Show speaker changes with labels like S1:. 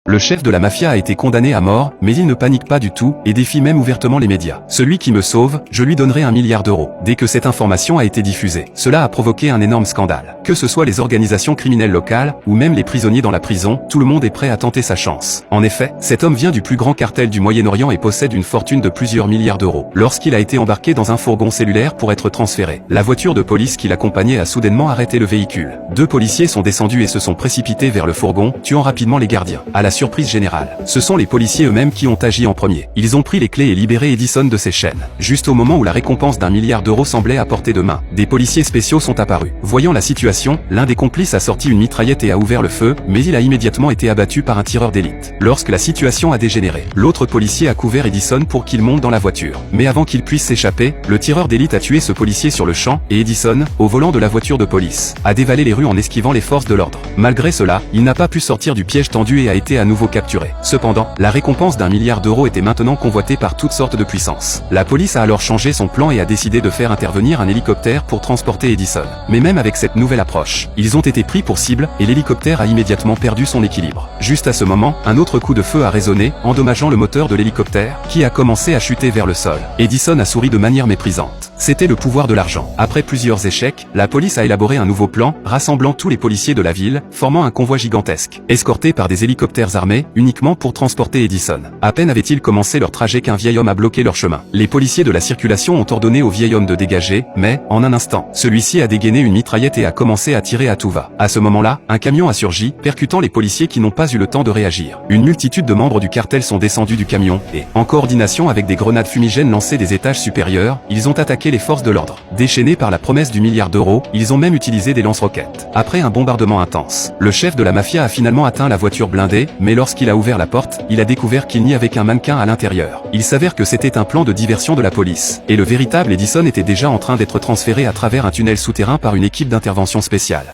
S1: Le chef de la mafia a été condamné à mort, mais il ne panique pas du tout et défie même ouvertement les médias. Celui qui me sauve, je lui donnerai 1 milliard d'euros. Dès que cette information a été diffusée, cela a provoqué un énorme scandale. Que ce soit les organisations criminelles locales, ou même les prisonniers dans la prison, tout le monde est prêt à tenter sa chance. En effet, cet homme vient du plus grand cartel du Moyen-Orient et possède une fortune de plusieurs milliards d'euros. Lorsqu'il a été embarqué dans un fourgon cellulaire pour être transféré, la voiture de police qui l'accompagnait a soudainement arrêté le véhicule. 2 policiers sont descendus et se sont précipités vers le fourgon, tuant rapidement les gardiens. À la surprise générale, ce sont les policiers eux-mêmes qui ont agi en premier. Ils ont pris les clés et libéré Edison de ses chaînes. Juste au moment où la récompense d'1 milliard d'euros semblait à portée de main, des policiers spéciaux sont apparus. Voyant la situation, l'un des complices a sorti une mitraillette et a ouvert le feu, mais il a immédiatement été abattu par un tireur d'élite. Lorsque la situation a dégénéré, l'autre policier a couvert Edison pour qu'il monte dans la voiture. Mais avant qu'il puisse s'échapper, le tireur d'élite a tué ce policier sur le champ, et Edison, au volant de la voiture de police, a dévalé les rues en esquivant les forces de l'ordre. Malgré cela, il n'a pas pu sortir du piège tendu et a été à nouveau capturé. Cependant, la récompense d'1 milliard d'euros était maintenant convoitée par toutes sortes de puissances. La police a alors changé son plan et a décidé de faire intervenir un hélicoptère pour transporter Edison. Mais même avec cette nouvelle approche, ils ont été pris pour cible, et l'hélicoptère a immédiatement perdu son équilibre. Juste à ce moment, un autre coup de feu a résonné, endommageant le moteur de l'hélicoptère, qui a commencé à chuter vers le sol. Edison a souri de manière méprisante. C'était le pouvoir de l'argent. Après plusieurs échecs, la police a élaboré un nouveau plan, rassemblant tous les policiers de la ville, formant un convoi gigantesque, escorté par des hélicoptères armés, uniquement pour transporter Edison. À peine avaient-ils commencé leur trajet qu'un vieil homme a bloqué leur chemin. Les policiers de la circulation ont ordonné au vieil homme de dégager, mais, en un instant, celui-ci a dégainé une mitraillette et a commencé à tirer à tout va. À ce moment-là, un camion a surgi, percutant les policiers qui n'ont pas eu le temps de réagir. Une multitude de membres du cartel sont descendus du camion, et, en coordination avec des grenades fumigènes lancées des étages supérieurs, ils ont attaqué les forces de l'ordre. Déchaînés par la promesse du milliard d'euros, ils ont même utilisé des lance-roquettes. Après un bombardement intense, le chef de la mafia a finalement atteint la voiture blindée, mais lorsqu'il a ouvert la porte, il a découvert qu'il n'y avait qu'un mannequin à l'intérieur. Il s'avère que c'était un plan de diversion de la police, et le véritable Edison était déjà en train d'être transféré à travers un tunnel souterrain par une équipe d'intervention spéciale.